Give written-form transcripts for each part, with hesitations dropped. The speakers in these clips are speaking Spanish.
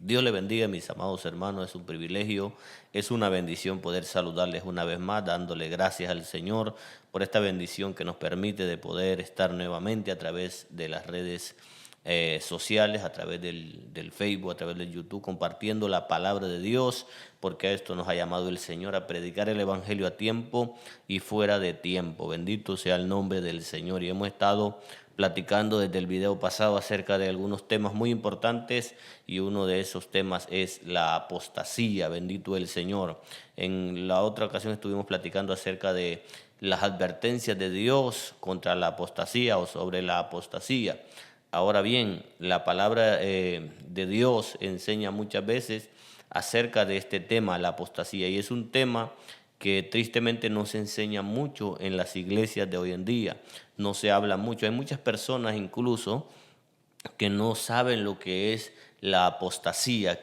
Dios le bendiga, mis amados hermanos. Es un privilegio, es una bendición poder saludarles una vez más, dándole gracias al Señor por esta bendición que nos permite de poder estar nuevamente a través de las redes sociales, a través del Facebook, a través del YouTube, compartiendo la palabra de Dios, porque a esto nos ha llamado el Señor, a predicar el Evangelio a tiempo y fuera de tiempo. Bendito sea el nombre del Señor. Y hemos estado platicando desde el video pasado acerca de algunos temas muy importantes, y uno de esos temas es la apostasía. Bendito el Señor. En la otra ocasión estuvimos platicando acerca de las advertencias de Dios contra la apostasía o sobre la apostasía. Ahora bien, la palabra de Dios enseña muchas veces acerca de este tema, la apostasía, y es un tema que tristemente no se enseña mucho en las iglesias de hoy en día, no se habla mucho. Hay muchas personas incluso que no saben lo que es la apostasía,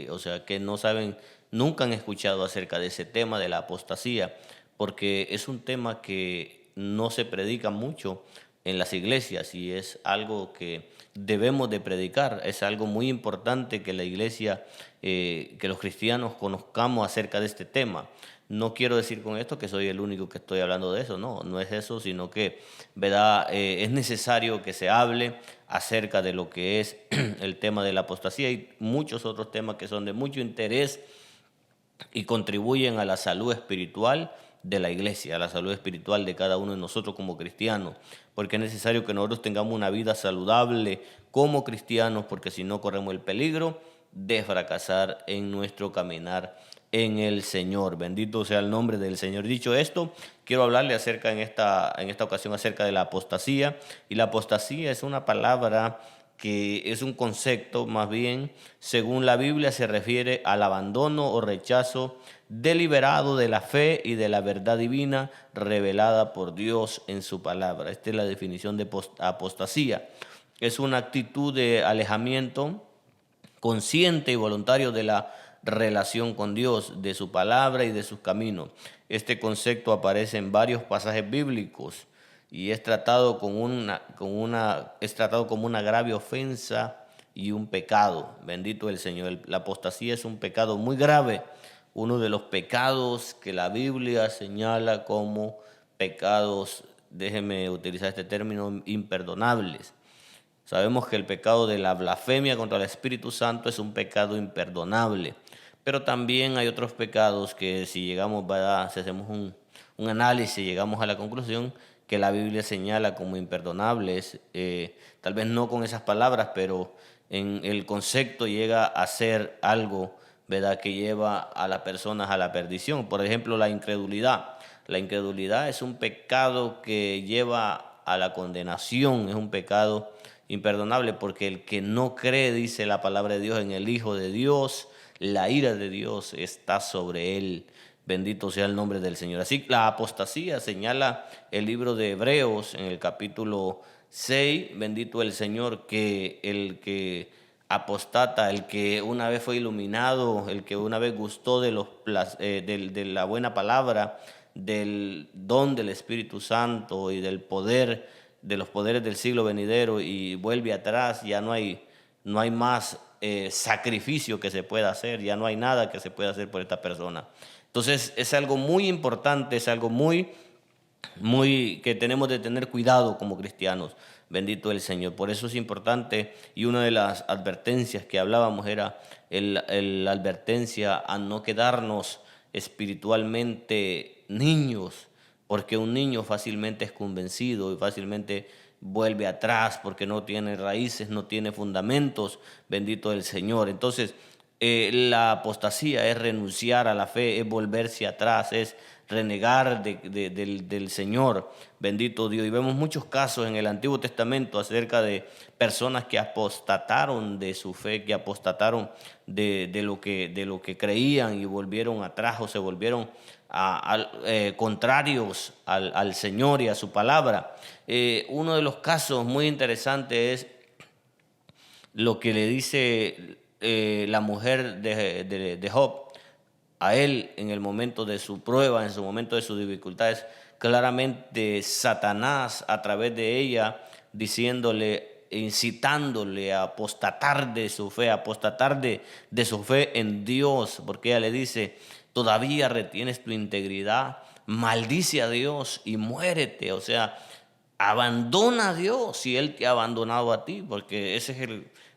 o sea, que no saben, nunca han escuchado acerca de ese tema de la apostasía, porque es un tema que no se predica mucho en las iglesias y es algo que debemos de predicar. Es algo muy importante que la iglesia, que los cristianos conozcamos acerca de este tema. No quiero decir con esto que soy el único que estoy hablando de eso, no es eso, sino que, ¿verdad? Es necesario que se hable acerca de lo que es el tema de la apostasía y muchos otros temas que son de mucho interés y contribuyen a la salud espiritual de la iglesia, a la salud espiritual de cada uno de nosotros como cristianos, porque es necesario que nosotros tengamos una vida saludable como cristianos, porque si no corremos el peligro de fracasar en nuestro caminar en el Señor. Bendito sea el nombre del Señor. Dicho esto, quiero hablarle acerca en esta ocasión acerca de la apostasía, y la apostasía es una palabra que es un concepto, más bien, según la Biblia, se refiere al abandono o rechazo deliberado de la fe y de la verdad divina revelada por Dios en su palabra. Esta es la definición de apostasía. Es una actitud de alejamiento consciente y voluntario de la relación con Dios, de su palabra y de sus caminos. Este concepto aparece en varios pasajes bíblicos y es tratado es tratado como una grave ofensa y un pecado. Bendito el Señor. La apostasía es un pecado muy grave, uno de los pecados que la Biblia señala como pecados, déjeme utilizar este término, imperdonables. Sabemos que el pecado de la blasfemia contra el Espíritu Santo es un pecado imperdonable, pero también hay otros pecados que, si llegamos, ¿verdad? Si hacemos un análisis, llegamos a la conclusión que la Biblia señala como imperdonables, tal vez no con esas palabras, pero en el concepto llega a ser algo, ¿verdad?, que lleva a las personas a la perdición. Por ejemplo, la incredulidad. La incredulidad es un pecado que lleva a la condenación, es un pecado imperdonable, porque el que no cree, dice la palabra de Dios, en el Hijo de Dios, la ira de Dios está sobre él. Bendito sea el nombre del Señor. Así, la apostasía señala el libro de Hebreos en el capítulo 6, bendito el Señor, que el que apostata, el que una vez fue iluminado, el que una vez gustó de la buena palabra, del don del Espíritu Santo y del poder, de los poderes del siglo venidero, y vuelve atrás, ya no hay más sacrificio que se pueda hacer, ya no hay nada que se pueda hacer por esta persona. Entonces es algo muy importante, es algo muy que tenemos de tener cuidado como cristianos. Bendito el Señor. Por eso es importante, y una de las advertencias que hablábamos era la advertencia a no quedarnos espiritualmente niños, porque un niño fácilmente es convencido y fácilmente vuelve atrás porque no tiene raíces, no tiene fundamentos. Bendito el Señor. Entonces, la apostasía es renunciar a la fe, es volverse atrás, es renegar del Señor. Bendito Dios. Y vemos muchos casos en el Antiguo Testamento acerca de personas que apostataron de su fe, que apostataron de lo que creían y volvieron atrás, o se volvieron contrarios al Señor y a su palabra. Uno de los casos muy interesantes es lo que le dice la mujer de Job a él en el momento de su prueba, en su momento de sus dificultades. Claramente Satanás, a través de ella, diciéndole, incitándole a apostatar de su fe, apostatar de su fe en Dios, porque ella le dice, todavía retienes tu integridad, maldice a Dios y muérete. O sea, abandona a Dios si Él te ha abandonado a ti, porque ese es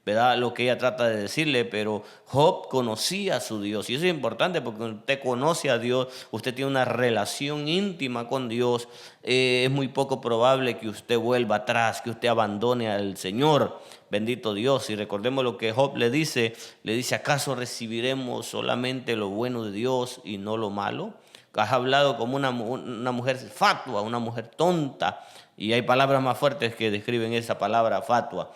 ¿verdad? Lo que ella trata de decirle. Pero Job conocía a su Dios, y eso es importante porque usted conoce a Dios, usted tiene una relación íntima con Dios. Es muy poco probable que usted vuelva atrás, que usted abandone al Señor. Bendito Dios. Y recordemos lo que Job le dice, ¿acaso recibiremos solamente lo bueno de Dios y no lo malo? Has hablado como una mujer fatua, una mujer tonta, y hay palabras más fuertes que describen esa palabra fatua.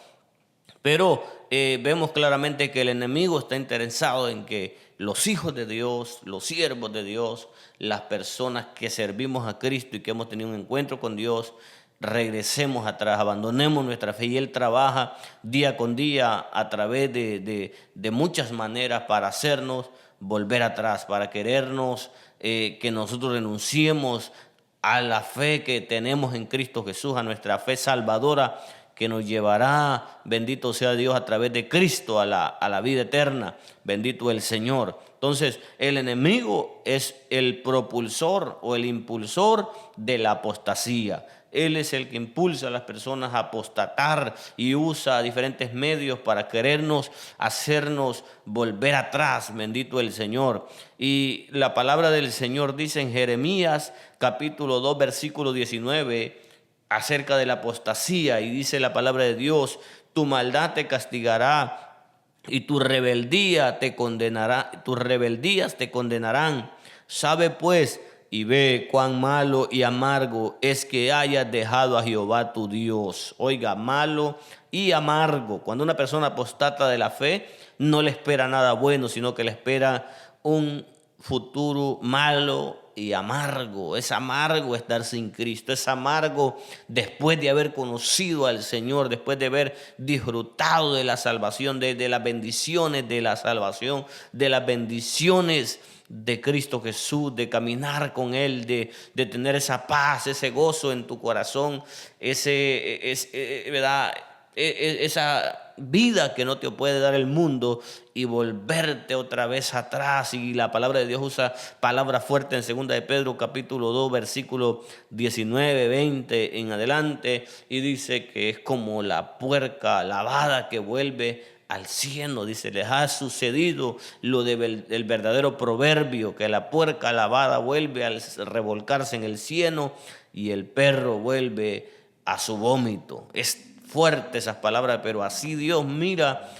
Pero vemos claramente que el enemigo está interesado en que los hijos de Dios, los siervos de Dios, las personas que servimos a Cristo y que hemos tenido un encuentro con Dios, regresemos atrás, abandonemos nuestra fe. Y Él trabaja día con día a través de muchas maneras para hacernos volver atrás, para querernos que nosotros renunciemos a la fe que tenemos en Cristo Jesús, a nuestra fe salvadora, que nos llevará, bendito sea Dios, a través de Cristo a la vida eterna. Bendito el Señor. Entonces, el enemigo es el propulsor o el impulsor de la apostasía. Él es el que impulsa a las personas a apostatar y usa diferentes medios para querernos, hacernos volver atrás. Bendito el Señor. Y la palabra del Señor dice en Jeremías capítulo 2 versículo 19 acerca de la apostasía, y dice la palabra de Dios: tu maldad te castigará y tu rebeldía te condenará, tus rebeldías te condenarán. Sabe pues y ve cuán malo y amargo es que hayas dejado a Jehová tu Dios. Oiga, malo y amargo. Cuando una persona apostata de la fe, no le espera nada bueno, sino que le espera un futuro malo y amargo. Es amargo estar sin Cristo, es amargo después de haber conocido al Señor, después de haber disfrutado de la salvación, de las bendiciones de la salvación, de las bendiciones de Cristo Jesús, de caminar con Él, de tener esa paz, ese gozo en tu corazón, ¿verdad? Esa vida que no te puede dar el mundo, y volverte otra vez atrás. Y la palabra de Dios usa palabra fuerte en 2 de Pedro capítulo 2 versículo 19, 20 en adelante, y dice que es como la puerca lavada que vuelve al cieno. Dice, les ha sucedido lo del verdadero proverbio, que la puerca lavada vuelve al revolcarse en el cieno y el perro vuelve a su vómito. Es fuerte esas palabras, pero así Dios mira,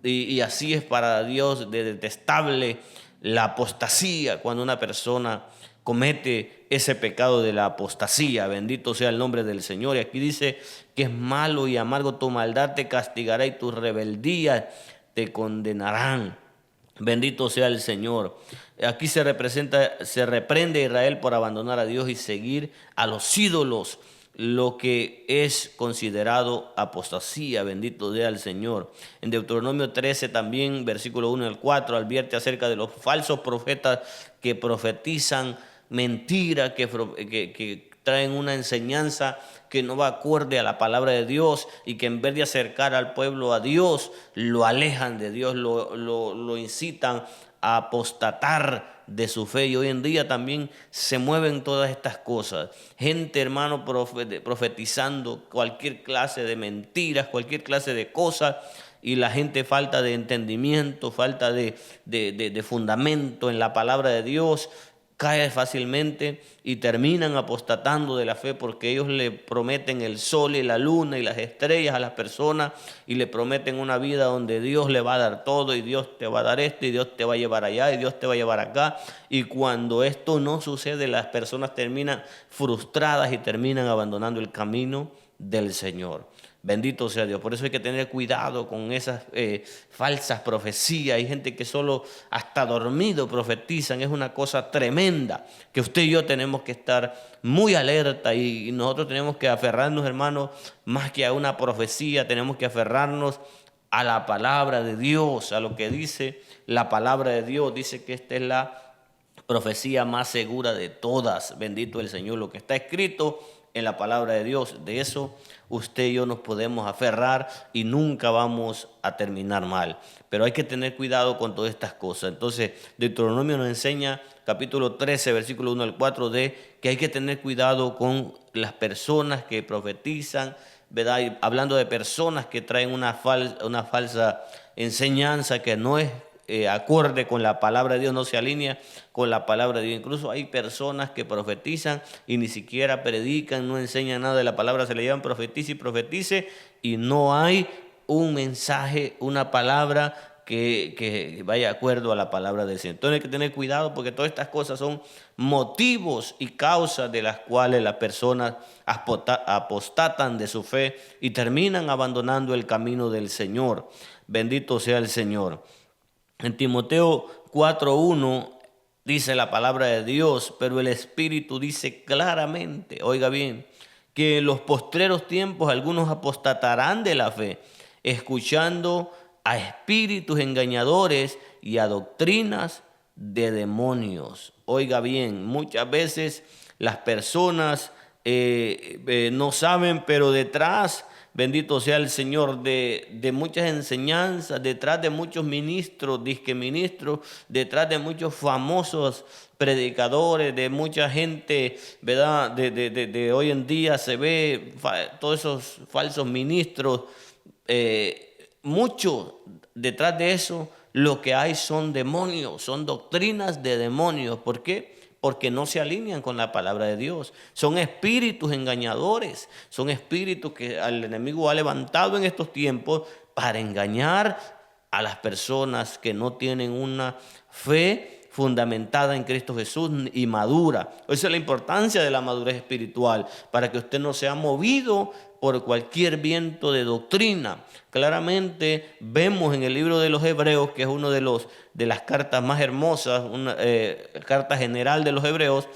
y así es para Dios de detestable la apostasía, cuando una persona comete ese pecado de la apostasía. Bendito sea el nombre del Señor. Y aquí dice que es malo y amargo, tu maldad te castigará y tus rebeldías te condenarán. Bendito sea el Señor. Aquí se reprende a Israel por abandonar a Dios y seguir a los ídolos, lo que es considerado apostasía. Bendito sea el Señor. En Deuteronomio 13 también, versículo 1 al 4, advierte acerca de los falsos profetas que profetizan mentira, que traen una enseñanza que no va acorde a la palabra de Dios, y que en vez de acercar al pueblo a Dios, lo alejan de Dios, lo incitan a apostatar de su fe. Y hoy en día también se mueven todas estas cosas. Gente, hermano, profetizando cualquier clase de mentiras, cualquier clase de cosas, y la gente falta de entendimiento, falta de fundamento en la palabra de Dios, cae fácilmente y terminan apostatando de la fe, porque ellos le prometen el sol y la luna y las estrellas a las personas, y le prometen una vida donde Dios le va a dar todo, y Dios te va a dar esto, y Dios te va a llevar allá, y Dios te va a llevar acá. Y cuando esto no sucede, las personas terminan frustradas y terminan abandonando el camino del Señor. Bendito sea Dios. Por eso hay que tener cuidado con esas falsas profecías. Hay gente que solo hasta dormido profetizan. Es una cosa tremenda que usted y yo tenemos que estar muy alerta, y nosotros tenemos que aferrarnos, hermanos, más que a una profecía, tenemos que aferrarnos a la palabra de Dios, a lo que dice la palabra de Dios. Dice que esta es la profecía más segura de todas. Bendito el Señor. Lo que está escrito en la palabra de Dios. De eso usted y yo nos podemos aferrar y nunca vamos a terminar mal. Pero hay que tener cuidado con todas estas cosas. Entonces, Deuteronomio nos enseña, capítulo 13, versículo 1 al 4, de que hay que tener cuidado con las personas que profetizan, ¿verdad? Y hablando de personas que traen una falsa enseñanza que no es acorde con la palabra de Dios, no se alinea con la palabra de Dios. Incluso hay personas que profetizan y ni siquiera predican, no enseñan nada de la palabra, se le llaman profetice y profetice, y no hay un mensaje, una palabra que vaya de acuerdo a la palabra del Señor. Entonces hay que tener cuidado, porque todas estas cosas son motivos y causas de las cuales las personas apostatan de su fe y terminan abandonando el camino del Señor. Bendito sea el Señor. En Timoteo 4:1 dice la palabra de Dios, pero el Espíritu dice claramente, oiga bien, que en los postreros tiempos algunos apostatarán de la fe, escuchando a espíritus engañadores y a doctrinas de demonios. Oiga bien, muchas veces las personas no saben, pero detrás, bendito sea el Señor, de muchas enseñanzas, detrás de muchos ministros, disque ministros, detrás de muchos famosos predicadores, de mucha gente, ¿verdad? De hoy en día se ve todos esos falsos ministros, mucho detrás de eso lo que hay son demonios, son doctrinas de demonios. ¿Por qué? Porque no se alinean con la palabra de Dios. Son espíritus engañadores, son espíritus que el enemigo ha levantado en estos tiempos para engañar a las personas que no tienen una fe fundamentada en Cristo Jesús y madura. Esa es la importancia de la madurez espiritual, para que usted no sea movido por cualquier viento de doctrina. Claramente vemos en el libro de los Hebreos, que es una de las cartas más hermosas, una carta general de los Hebreos,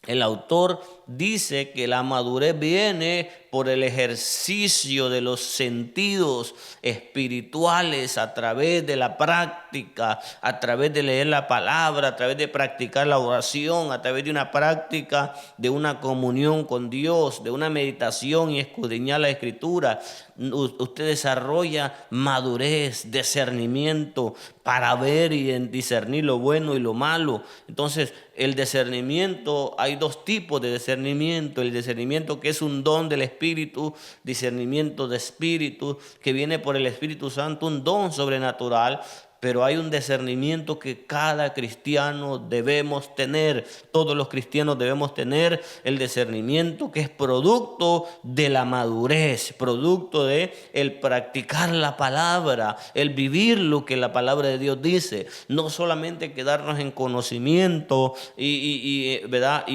el autor dice que la madurez viene por el ejercicio de los sentidos espirituales a través de la práctica, a través de leer la palabra, a través de practicar la oración, a través de una práctica de una comunión con Dios, de una meditación y escudriñar la Escritura. Usted desarrolla madurez, discernimiento para ver y discernir lo bueno y lo malo. Entonces, el discernimiento, hay dos tipos de discernimiento: el discernimiento que es un don del Espíritu, discernimiento de espíritu que viene por el Espíritu Santo, un don sobrenatural. Pero hay un discernimiento que cada cristiano debemos tener, todos los cristianos debemos tener el discernimiento que es producto de la madurez, producto de el practicar la palabra, el vivir lo que la palabra de Dios dice, no solamente quedarnos en conocimiento ¿verdad?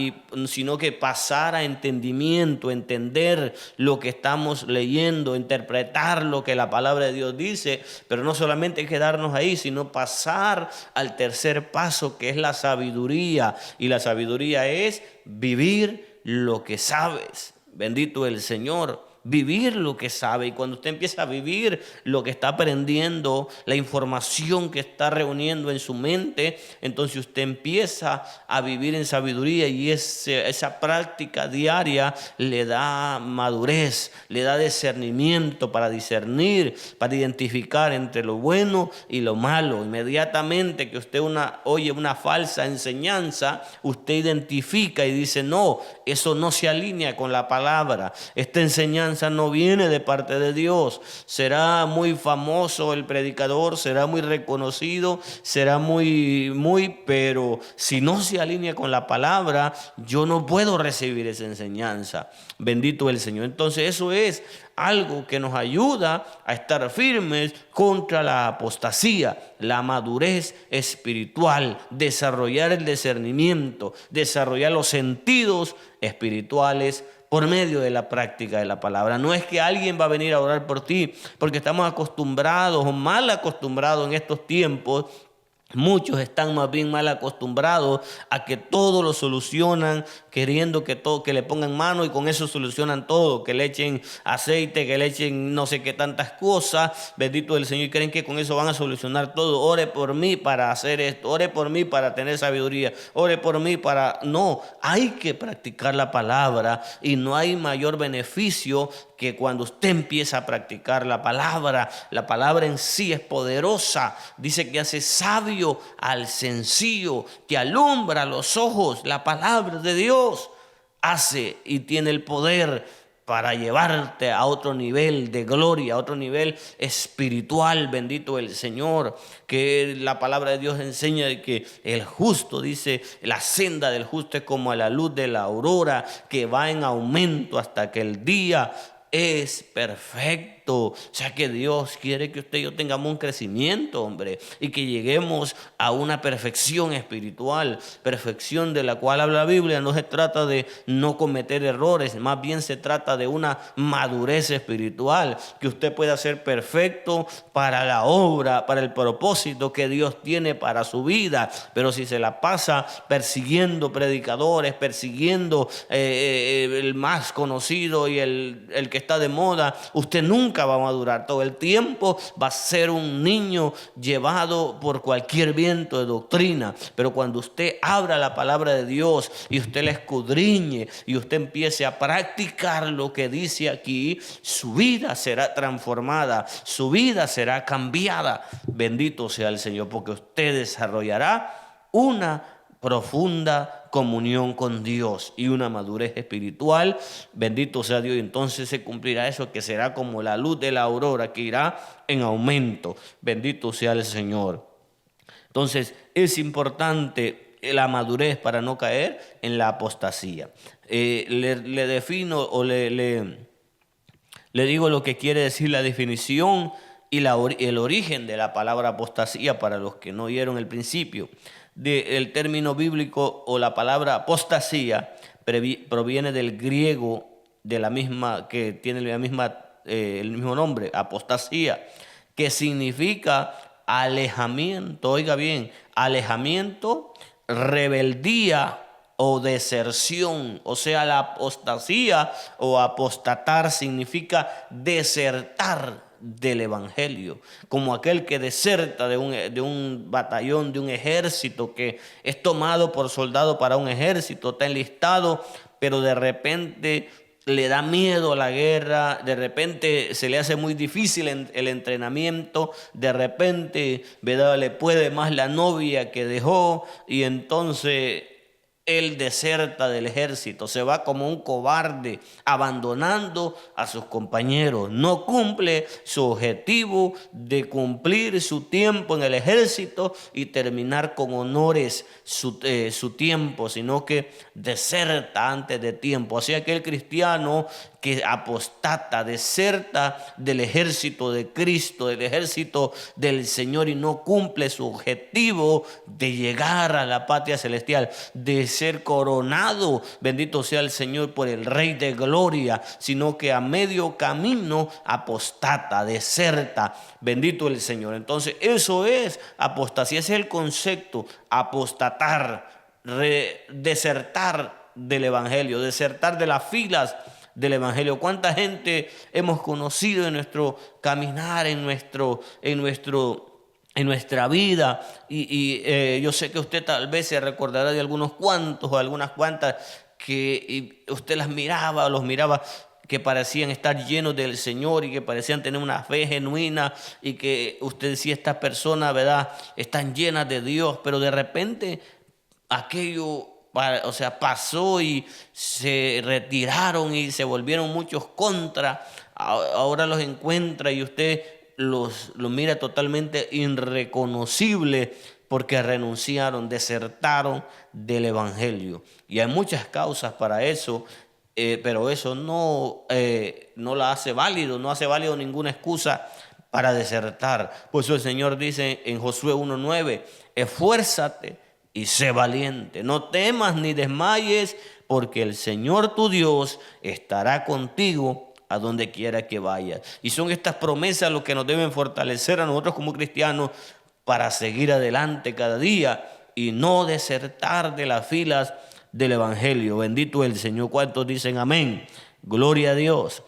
Sino que pasar a entendimiento, entender lo que estamos leyendo, interpretar lo que la palabra de Dios dice, pero no solamente quedarnos ahí, sino pasar al tercer paso, que es la sabiduría. Y la sabiduría es vivir lo que sabes. Bendito el Señor. Vivir lo que sabe. Y cuando usted empieza a vivir lo que está aprendiendo, la información que está reuniendo en su mente, entonces usted empieza a vivir en sabiduría, y esa práctica diaria le da madurez, le da discernimiento para discernir, para identificar entre lo bueno y lo malo. Inmediatamente que usted oye una falsa enseñanza, usted identifica y dice: no, eso no se alinea con la palabra. Esta enseñanza no viene de parte de Dios. Será muy famoso el predicador, será muy reconocido, será pero si no se alinea con la palabra, yo no puedo recibir esa enseñanza. Bendito el Señor. Entonces eso es algo que nos ayuda a estar firmes contra la apostasía, la madurez espiritual, desarrollar el discernimiento, desarrollar los sentidos espirituales por medio de la práctica de la palabra. No es que alguien va a venir a orar por ti, porque estamos acostumbrados o mal acostumbrados en estos tiempos Muchos están más bien mal acostumbrados a que todo lo solucionan, queriendo que todo, que le pongan mano y con eso solucionan todo, que le echen aceite, que le echen no sé qué tantas cosas, bendito el Señor, y creen que con eso van a solucionar todo. Ore por mí para hacer esto, ore por mí para tener sabiduría, ore por mí para... No, hay que practicar la palabra y no hay mayor beneficio que cuando usted empieza a practicar la palabra en sí es poderosa. Dice que hace sabio al sencillo, que alumbra los ojos. La palabra de Dios hace y tiene el poder para llevarte a otro nivel de gloria, a otro nivel espiritual, bendito el Señor, que la palabra de Dios enseña de que el justo, dice, la senda del justo es como la luz de la aurora, que va en aumento hasta que el día es perfecto. O sea que Dios quiere que usted y yo tengamos un crecimiento, hombre, y que lleguemos a una perfección espiritual, perfección de la cual habla la Biblia. No se trata de no cometer errores, más bien se trata de una madurez espiritual, que usted pueda ser perfecto para la obra, para el propósito que Dios tiene para su vida. Pero si se la pasa persiguiendo predicadores, persiguiendo el más conocido y el que está de moda, usted nunca va a madurar. Todo el tiempo va a ser un niño llevado por cualquier viento de doctrina. Pero cuando usted abra la palabra de Dios y usted la escudriñe y usted empiece a practicar lo que dice aquí, su vida será transformada, su vida será cambiada. Bendito sea el Señor, porque usted desarrollará una profunda comunión con Dios y una madurez espiritual. Bendito sea Dios. Y entonces se cumplirá eso, que será como la luz de la aurora, que irá en aumento. Bendito sea el Señor. Entonces es importante la madurez para no caer en la apostasía. Le defino o le digo lo que quiere decir la definición y el origen de la palabra apostasía para los que no oyeron el principio. El término bíblico o la palabra apostasía proviene del griego de la misma, que tiene el mismo nombre, apostasía, que significa alejamiento. Oiga bien, alejamiento, rebeldía o deserción. O sea, la apostasía o apostatar significa desertar del evangelio, como aquel que deserta de un batallón, de un ejército, que es tomado por soldado para un ejército, está enlistado, pero de repente le da miedo a la guerra, de repente se le hace muy difícil el entrenamiento, de repente, ¿verdad?, le puede más la novia que dejó, y entonces él deserta del ejército, se va como un cobarde, abandonando a sus compañeros. No cumple su objetivo de cumplir su tiempo en el ejército y terminar con honores su tiempo, sino que deserta antes de tiempo. Así que el cristiano que apostata, deserta del ejército de Cristo, del ejército del Señor, y no cumple su objetivo de llegar a la patria celestial, de ser coronado, bendito sea el Señor, por el Rey de Gloria, sino que a medio camino apostata, deserta, bendito el Señor. Entonces eso es apostasía, ese es el concepto, apostatar, desertar del evangelio, desertar de las filas del evangelio. ¿Cuánta gente hemos conocido en nuestro caminar, en nuestra vida? Y yo sé que usted tal vez se recordará de algunos cuantos o algunas cuantas que usted las miraba o los miraba, que parecían estar llenos del Señor y que parecían tener una fe genuina, y que usted decía, estas personas, ¿verdad?, están llenas de Dios, pero de repente aquello, o sea, pasó y se retiraron y se volvieron muchos contra. Ahora los encuentra y usted los mira totalmente irreconocible, porque renunciaron, desertaron del evangelio. Y hay muchas causas para eso, pero eso no la hace válido, no hace válido ninguna excusa para desertar. Por eso el Señor dice en Josué 1:9, esfuérzate y sé valiente, no temas ni desmayes, porque el Señor tu Dios estará contigo a donde quiera que vayas. Y son estas promesas lo que nos deben fortalecer a nosotros como cristianos, para seguir adelante cada día y no desertar de las filas del Evangelio. Bendito el Señor. ¿Cuántos dicen amén? Gloria a Dios.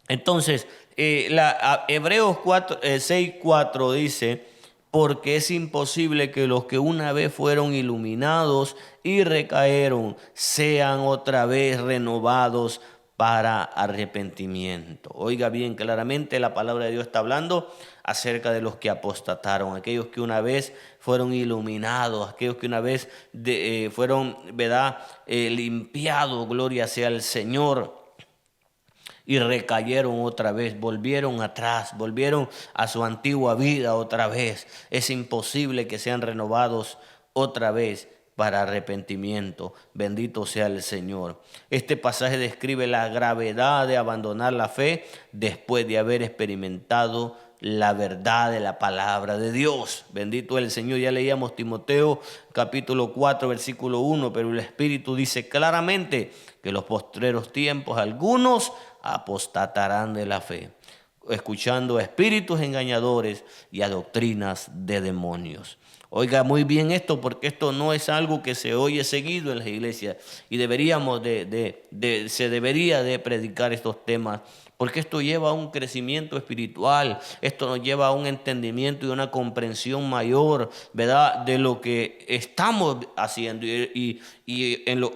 Entonces, Hebreos 6:4 dice, porque es imposible que los que una vez fueron iluminados y recayeron sean otra vez renovados para arrepentimiento. Oiga bien, claramente la palabra de Dios está hablando acerca de los que apostataron, aquellos que una vez fueron iluminados, aquellos que una vez fueron, ¿verdad?, limpiados, gloria sea al Señor, y recayeron otra vez, volvieron atrás, volvieron a su antigua vida otra vez. Es imposible que sean renovados otra vez para arrepentimiento. Bendito sea el Señor. Este pasaje describe la gravedad de abandonar la fe después de haber experimentado la verdad de la palabra de Dios. Bendito el Señor. Ya leíamos Timoteo capítulo 4 versículo 1, pero el Espíritu dice claramente que en los postreros tiempos algunos apostatarán de la fe, escuchando a espíritus engañadores y a doctrinas de demonios. Oiga muy bien esto, porque esto no es algo que se oye seguido en las iglesias y se debería de predicar estos temas, porque esto lleva a un crecimiento espiritual, esto nos lleva a un entendimiento y una comprensión mayor, ¿verdad?, de lo que estamos haciendo y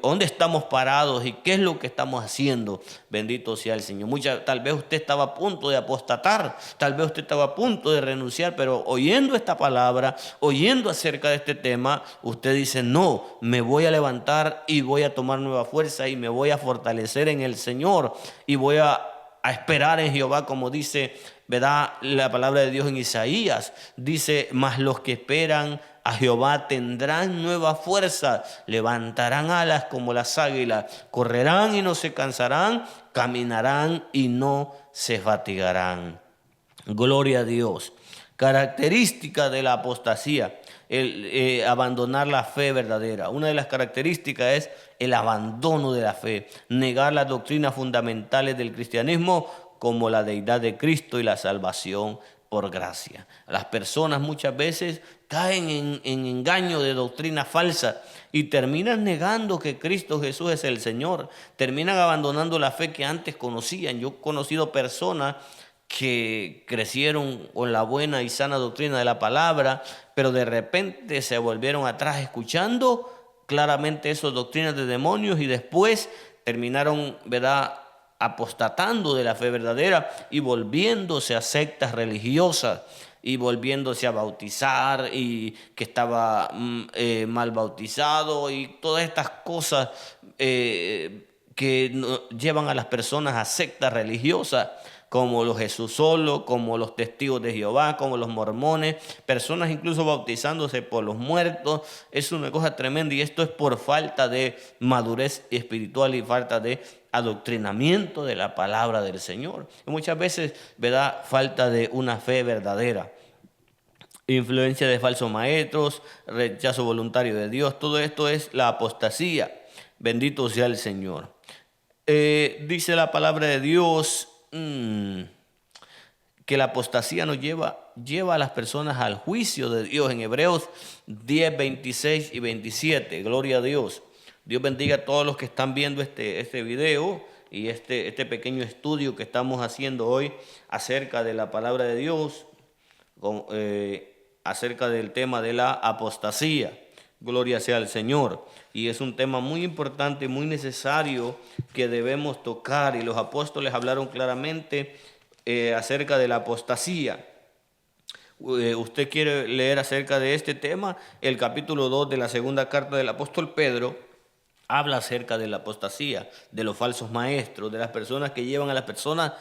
dónde estamos parados y qué es lo que estamos haciendo. Bendito sea el Señor. Tal vez usted estaba a punto de apostatar, tal vez usted estaba a punto de renunciar, pero oyendo esta palabra, oyendo acerca de este tema, usted dice, no, me voy a levantar y voy a tomar nueva fuerza y me voy a fortalecer en el Señor y voy a esperar en Jehová, como dice, ¿verdad?, la palabra de Dios en Isaías. Dice, mas los que esperan a Jehová tendrán nueva fuerza, levantarán alas como las águilas, correrán y no se cansarán, caminarán y no se fatigarán. Gloria a Dios. Característica de la apostasía, abandonar la fe verdadera. Una de las características es el abandono de la fe, negar las doctrinas fundamentales del cristianismo como la deidad de Cristo y la salvación por gracia. Las personas muchas veces caen en engaño de doctrinas falsas y terminan negando que Cristo Jesús es el Señor, terminan abandonando la fe que antes conocían. Yo he conocido personas que crecieron con la buena y sana doctrina de la palabra, pero de repente se volvieron atrás escuchando claramente esas doctrinas de demonios y después terminaron, ¿verdad?, apostatando de la fe verdadera y volviéndose a sectas religiosas y volviéndose a bautizar y que estaba mal bautizado y todas estas cosas que llevan a las personas a sectas religiosas, como los Jesús Solo, como los testigos de Jehová, como los mormones, personas incluso bautizándose por los muertos. Es una cosa tremenda y esto es por falta de madurez espiritual y falta de adoctrinamiento de la palabra del Señor. Y muchas veces, ¿verdad?, falta de una fe verdadera. Influencia de falsos maestros, rechazo voluntario de Dios, todo esto es la apostasía. Bendito sea el Señor. Dice la palabra de Dios que la apostasía nos lleva a las personas al juicio de Dios en Hebreos 10, 26 y 27. Gloria a Dios. Dios bendiga a todos los que están viendo este video y este pequeño estudio que estamos haciendo hoy acerca de la palabra de Dios, acerca del tema de la apostasía. Gloria sea al Señor. Y es un tema muy importante, muy necesario que debemos tocar. Y los apóstoles hablaron claramente acerca de la apostasía. Usted quiere leer acerca de este tema, el capítulo 2 de la segunda carta del apóstol Pedro habla acerca de la apostasía, de los falsos maestros, de las personas que llevan a las personas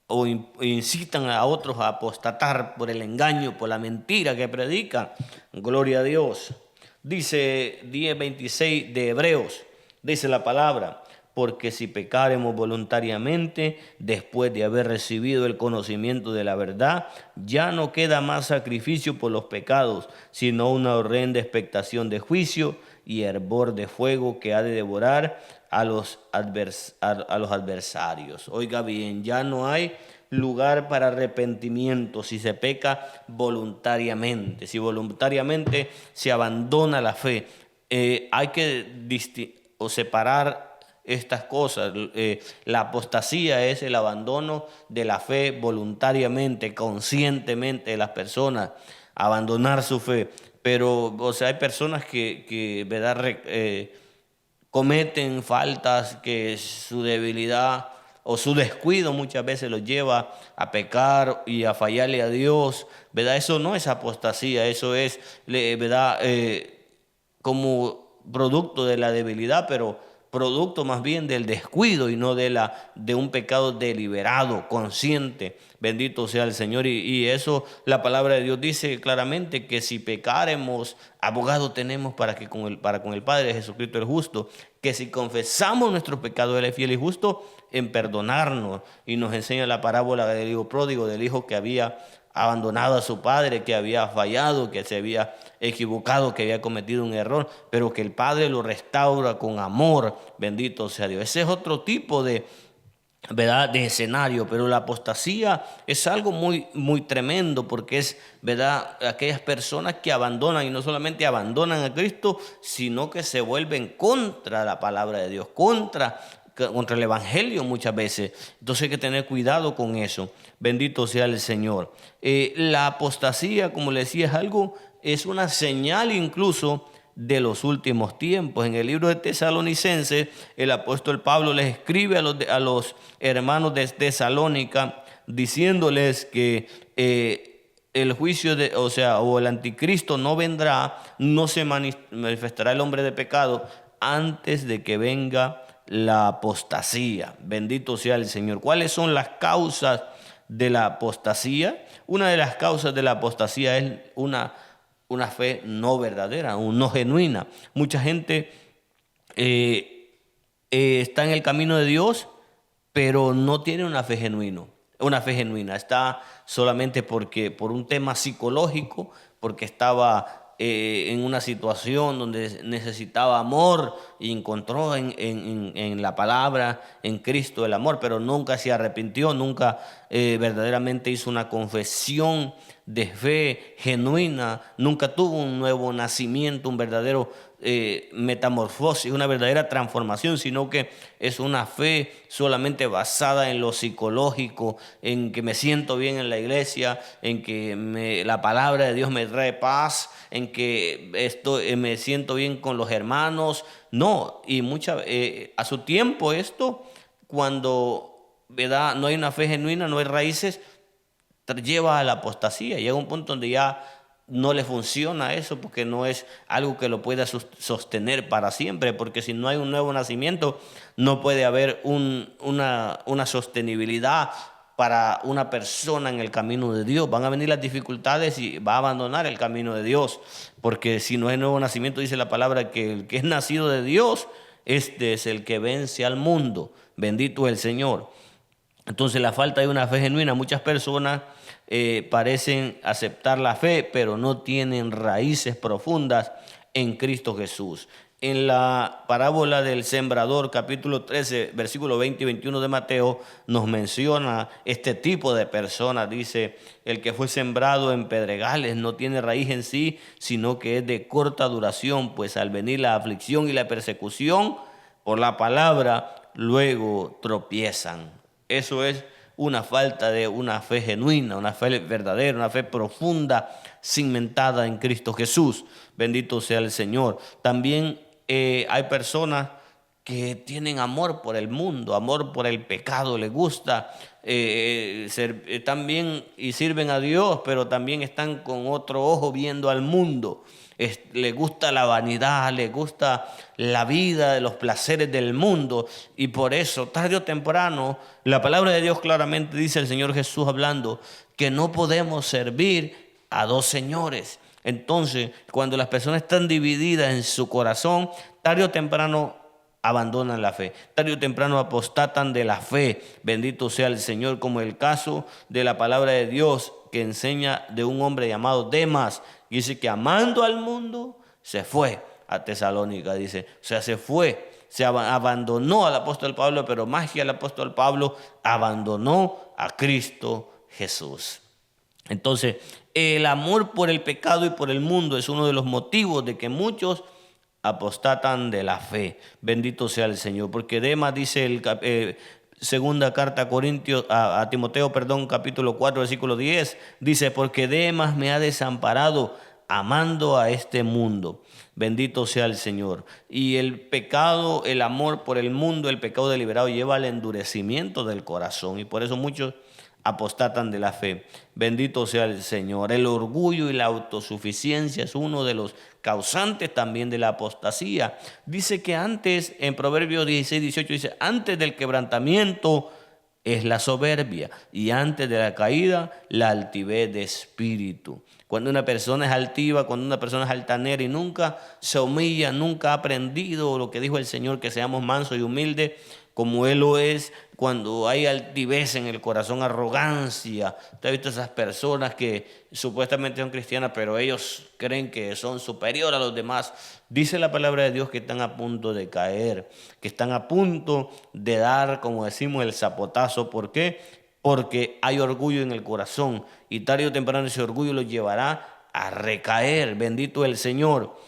o incitan a otros a apostatar por el engaño, por la mentira que predican. Gloria a Dios. Dice 10:26 de Hebreos, dice la palabra, porque si pecaremos voluntariamente después de haber recibido el conocimiento de la verdad, ya no queda más sacrificio por los pecados, sino una horrenda expectación de juicio y hervor de fuego que ha de devorar a los adversarios. Oiga bien, ya no hay lugar para arrepentimiento si se peca voluntariamente, si voluntariamente se abandona la fe. Hay que separar estas cosas. La apostasía es el abandono de la fe voluntariamente, conscientemente de las personas, abandonar su fe. Pero, o sea, hay personas que ¿verdad? Cometen faltas que su debilidad o su descuido muchas veces los lleva a pecar y a fallarle a Dios, ¿verdad? Eso no es apostasía, eso es, ¿verdad? Como producto de la debilidad, pero producto más bien del descuido y no de un pecado deliberado, consciente. Bendito sea el Señor. Y eso la palabra de Dios dice claramente, que si pecáremos, abogado tenemos para con el Padre, Jesucristo el justo, que si confesamos nuestros pecados, Él es fiel y justo en perdonarnos. Y nos enseña la parábola del hijo pródigo, del hijo que había abandonado a su padre, que había fallado, que se había equivocado, que había cometido un error, pero que el padre lo restaura con amor. Bendito sea Dios. Ese es otro tipo de, ¿verdad?, de escenario, pero la apostasía es algo muy, muy tremendo, porque es, ¿verdad?, aquellas personas que abandonan, y no solamente abandonan a Cristo, sino que se vuelven contra la palabra de Dios, contra el evangelio muchas veces. Entonces hay que tener cuidado con eso. Bendito sea el Señor. La apostasía, como le decía, es una señal incluso de los últimos tiempos. En el libro de Tesalonicenses, el apóstol Pablo les escribe a los hermanos de Tesalónica, diciéndoles que el juicio o el anticristo no vendrá, no se manifestará el hombre de pecado antes de que venga la apostasía. Bendito sea el Señor. ¿Cuáles son las causas de la apostasía? Una de las causas de la apostasía es una fe no verdadera, no genuina. Mucha gente está en el camino de Dios, pero no tiene una fe genuina. Una fe genuina. Está solamente por un tema psicológico, porque estaba en una situación donde necesitaba amor y encontró en la palabra, en Cristo, el amor, pero nunca se arrepintió, nunca verdaderamente hizo una confesión de fe genuina, nunca tuvo un nuevo nacimiento, un verdadero metamorfosis, una verdadera transformación, sino que es una fe solamente basada en lo psicológico, en que me siento bien en la iglesia, en que la palabra de Dios me trae paz, en que me siento bien con los hermanos. No, y a su tiempo esto, cuando, ¿verdad?, no hay una fe genuina, no hay raíces, lleva a la apostasía. Llega un punto donde ya no le funciona eso, porque no es algo que lo pueda sostener para siempre, porque si no hay un nuevo nacimiento, no puede haber una sostenibilidad para una persona en el camino de Dios. Van a venir las dificultades y va a abandonar el camino de Dios, porque si no hay nuevo nacimiento, dice la palabra que el que es nacido de Dios, este es el que vence al mundo. Bendito es el Señor. Entonces, la falta de una fe genuina, muchas personas parecen aceptar la fe, pero no tienen raíces profundas en Cristo Jesús. En la parábola del sembrador, capítulo 13, versículo 20 y 21 de Mateo, nos menciona este tipo de personas. Dice: el que fue sembrado en pedregales no tiene raíz en sí, sino que es de corta duración, pues al venir la aflicción y la persecución por la palabra, luego tropiezan. Eso es una falta de una fe genuina, una fe verdadera, una fe profunda, cimentada en Cristo Jesús. Bendito sea el Señor. También hay personas que tienen amor por el mundo, amor por el pecado, les gusta también y sirven a Dios, pero también están con otro ojo viendo al mundo. Les gusta la vanidad, les gusta la vida, los placeres del mundo, y por eso, tarde o temprano, la palabra de Dios claramente dice, el Señor Jesús hablando, que no podemos servir a dos señores. Entonces, cuando las personas están divididas en su corazón, tarde o temprano abandonan la fe, tarde o temprano apostatan de la fe. Bendito sea el Señor, como el caso de la palabra de Dios que enseña de un hombre llamado Demas. Dice que amando al mundo se fue a Tesalónica, dice, o sea, se fue abandonó al apóstol Pablo, pero más que al apóstol Pablo, abandonó a Cristo Jesús. Entonces, el amor por el pecado y por el mundo es uno de los motivos de que muchos apostatan de la fe. Bendito sea el Señor, porque Demas dice segunda carta a Corintios, a Timoteo, perdón, capítulo 4, versículo 10, dice, porque Demas me ha desamparado amando a este mundo. Bendito sea el Señor. Y el pecado, el amor por el mundo, el pecado deliberado lleva al endurecimiento del corazón, y por eso muchos apostatan de la fe. Bendito sea el Señor. El orgullo y la autosuficiencia es uno de los causantes también de la apostasía. Dice que antes, en Proverbios 16, 18, dice, antes del quebrantamiento es la soberbia y antes de la caída la altivez de espíritu. Cuando una persona es altiva, cuando una persona es altanera y nunca se humilla, nunca ha aprendido lo que dijo el Señor, que seamos mansos y humildes, como Él lo es, cuando hay altivez en el corazón, arrogancia. Usted ha visto esas personas que supuestamente son cristianas, pero ellos creen que son superiores a los demás. Dice la palabra de Dios que están a punto de caer, que están a punto de dar, como decimos, el zapotazo. ¿Por qué? Porque hay orgullo en el corazón y tarde o temprano ese orgullo los llevará a recaer. Bendito el Señor.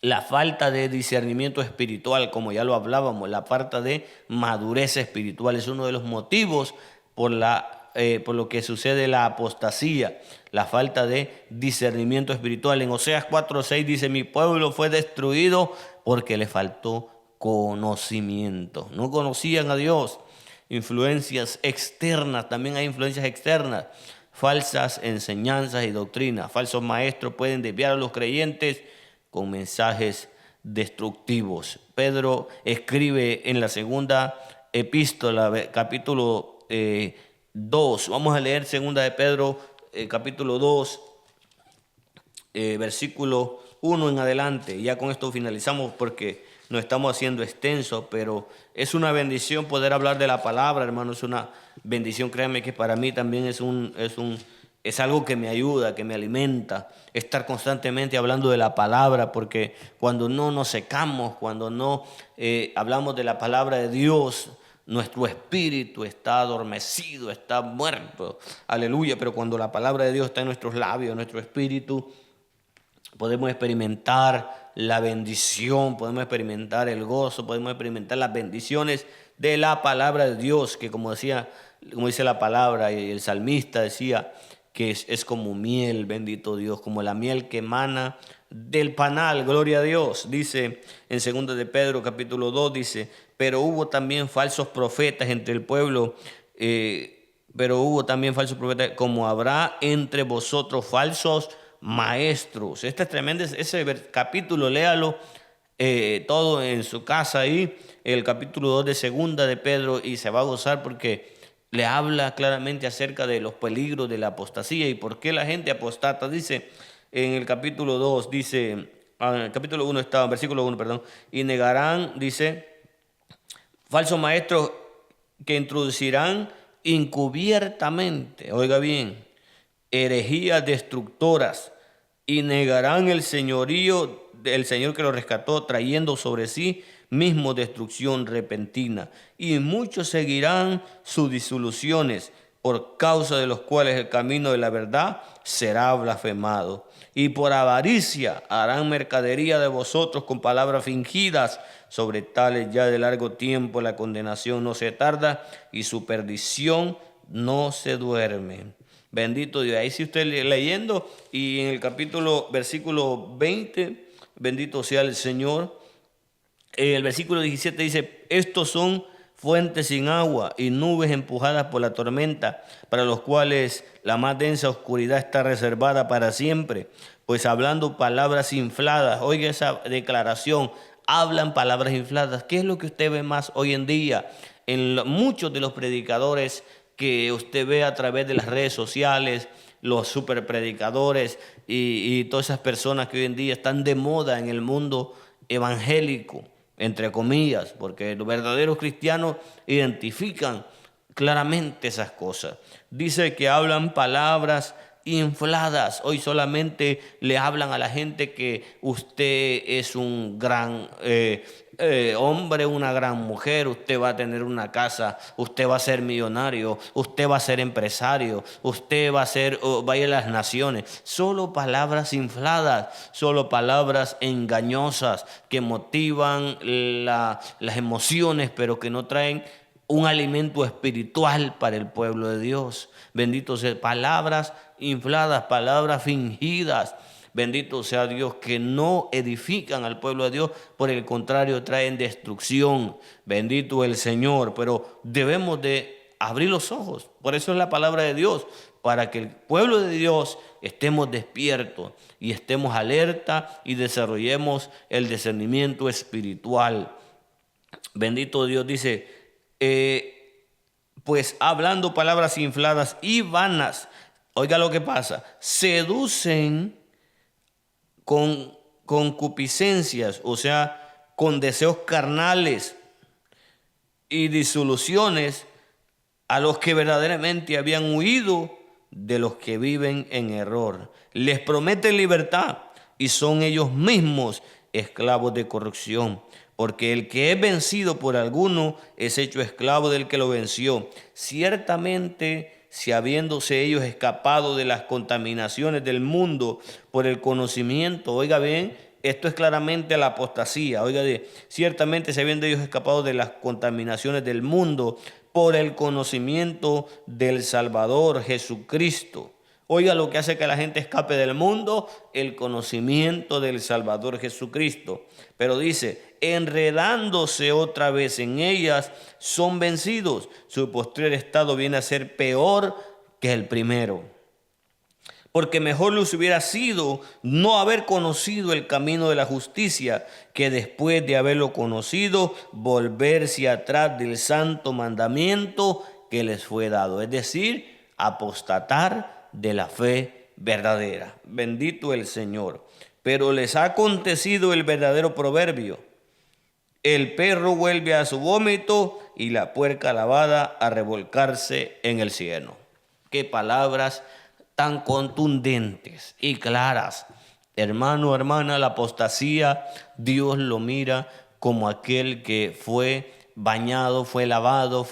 La falta de discernimiento espiritual, como ya lo hablábamos, la falta de madurez espiritual es uno de los motivos por lo que sucede la apostasía, la falta de discernimiento espiritual. En Oseas 4:6 dice, mi pueblo fue destruido porque le faltó conocimiento. No conocían a Dios. Influencias externas, también hay influencias externas, falsas enseñanzas y doctrinas. Falsos maestros pueden desviar a los creyentes con mensajes destructivos. Pedro escribe en la segunda epístola, capítulo 2. Vamos a leer segunda de Pedro, capítulo 2, versículo 1 en adelante. Ya con esto finalizamos porque nos estamos haciendo extenso, pero es una bendición poder hablar de la palabra, hermano. Es una bendición, créanme que para mí también es algo que me ayuda, que me alimenta, estar constantemente hablando de la palabra, porque cuando no nos secamos, cuando no hablamos de la palabra de Dios, nuestro espíritu está adormecido, está muerto, aleluya. Pero cuando la palabra de Dios está en nuestros labios, en nuestro espíritu, podemos experimentar la bendición, podemos experimentar el gozo, podemos experimentar las bendiciones de la palabra de Dios, que como dice la palabra, y el salmista decía, que es como miel, bendito Dios, como la miel que emana del panal, gloria a Dios. Dice en 2 de Pedro capítulo 2, dice, pero hubo también falsos profetas entre el pueblo, como habrá entre vosotros falsos maestros. Este es tremendo, ese capítulo, léalo todo en su casa ahí, el capítulo 2 de 2 de Pedro, y se va a gozar porque le habla claramente acerca de los peligros de la apostasía y por qué la gente apostata. Dice en el capítulo 2, dice, en el capítulo 1 está, versículo 1, perdón, y negarán, dice, falsos maestros que introducirán encubiertamente, oiga bien, herejías destructoras, y negarán el señorío del Señor que los rescató, trayendo sobre sí mismo destrucción repentina. Y muchos seguirán sus disoluciones, por causa de los cuales el camino de la verdad será blasfemado. Y por avaricia harán mercadería de vosotros con palabras fingidas. Sobre tales ya de largo tiempo la condenación no se tarda y su perdición no se duerme. Bendito Dios. Ahí si usted leyendo y en el versículo 20, bendito sea el Señor. El versículo 17 dice, estos son fuentes sin agua y nubes empujadas por la tormenta, para los cuales la más densa oscuridad está reservada para siempre. Pues hablando palabras infladas, oiga esa declaración, hablan palabras infladas. ¿Qué es lo que usted ve más hoy en día? Muchos de los predicadores que usted ve a través de las redes sociales, los superpredicadores y todas esas personas que hoy en día están de moda en el mundo evangélico, entre comillas, porque los verdaderos cristianos identifican claramente esas cosas. Dice que hablan palabras infladas. Hoy solamente le hablan a la gente que usted es un gran hombre, una gran mujer, usted va a tener una casa, usted va a ser millonario, usted va a ser empresario, usted va a ir a las naciones. Solo palabras infladas, solo palabras engañosas que motivan las emociones, pero que no traen un alimento espiritual para el pueblo de Dios. Bendito sea, palabras infladas, palabras fingidas. Bendito sea Dios, que no edifican al pueblo de Dios, por el contrario traen destrucción. Bendito el Señor, pero debemos de abrir los ojos. Por eso es la palabra de Dios, para que el pueblo de Dios estemos despiertos y estemos alerta y desarrollemos el discernimiento espiritual. Bendito Dios, dice, pues hablando palabras infladas y vanas. Oiga lo que pasa, seducen con concupiscencias, o sea, con deseos carnales y disoluciones a los que verdaderamente habían huido de los que viven en error. Les prometen libertad y son ellos mismos esclavos de corrupción. Porque el que es vencido por alguno es hecho esclavo del que lo venció. Ciertamente, si habiéndose ellos escapado de las contaminaciones del mundo por el conocimiento, oiga bien, esto es claramente la apostasía, oiga bien, ciertamente si habiendo ellos escapado de las contaminaciones del mundo por el conocimiento del Salvador Jesucristo. Oiga lo que hace que la gente escape del mundo, el conocimiento del Salvador Jesucristo. Pero dice, enredándose otra vez en ellas, son vencidos. Su postrer estado viene a ser peor que el primero. Porque mejor les hubiera sido no haber conocido el camino de la justicia, que después de haberlo conocido, volverse atrás del santo mandamiento que les fue dado. Es decir, apostatar de la fe verdadera. Bendito el Señor. Pero les ha acontecido el verdadero proverbio: el perro vuelve a su vómito y la puerca lavada a revolcarse en el cieno. Qué palabras tan contundentes y claras. Hermano, hermana, la apostasía, Dios lo mira como aquel que fue bañado, fue lavado,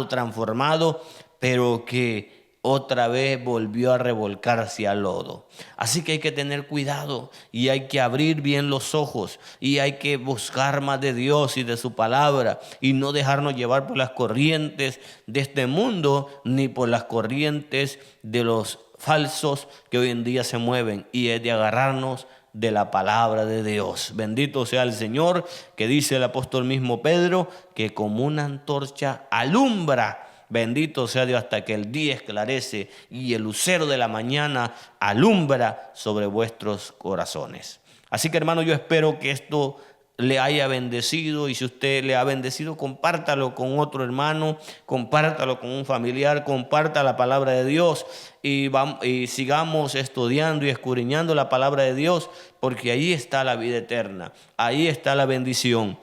transformado, pero que otra vez volvió a revolcarse al lodo. Así que hay que tener cuidado y hay que abrir bien los ojos y hay que buscar más de Dios y de su palabra y no dejarnos llevar por las corrientes de este mundo ni por las corrientes de los falsos que hoy en día se mueven, y es de agarrarnos de la palabra de Dios. Bendito sea el Señor, que dice el apóstol mismo Pedro, que como una antorcha alumbra. Bendito sea Dios hasta que el día esclarece y el lucero de la mañana alumbra sobre vuestros corazones. Así que, hermano, yo espero que esto le haya bendecido, y si usted le ha bendecido, compártalo con otro hermano, compártalo con un familiar, comparta la palabra de Dios y sigamos estudiando y escudriñando la palabra de Dios, porque ahí está la vida eterna, ahí está la bendición.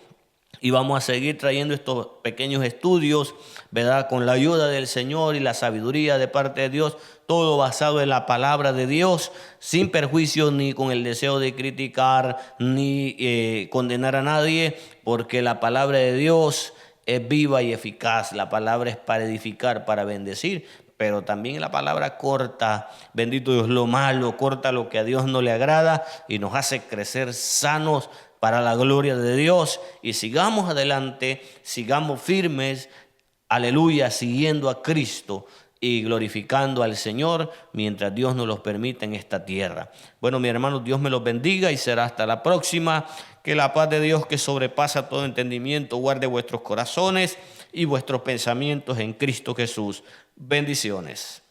Y vamos a seguir trayendo estos pequeños estudios, ¿verdad? Con la ayuda del Señor y la sabiduría de parte de Dios, todo basado en la palabra de Dios, sin perjuicio ni con el deseo de criticar ni condenar a nadie, porque la palabra de Dios es viva y eficaz. La palabra es para edificar, para bendecir, pero también la palabra corta, bendito Dios, lo malo, corta lo que a Dios no le agrada y nos hace crecer sanos para la gloria de Dios. Y sigamos adelante, sigamos firmes, aleluya, siguiendo a Cristo y glorificando al Señor mientras Dios nos los permite en esta tierra. Bueno, mi hermano, Dios me los bendiga y será hasta la próxima. Que la paz de Dios, que sobrepasa todo entendimiento, guarde vuestros corazones y vuestros pensamientos en Cristo Jesús. Bendiciones.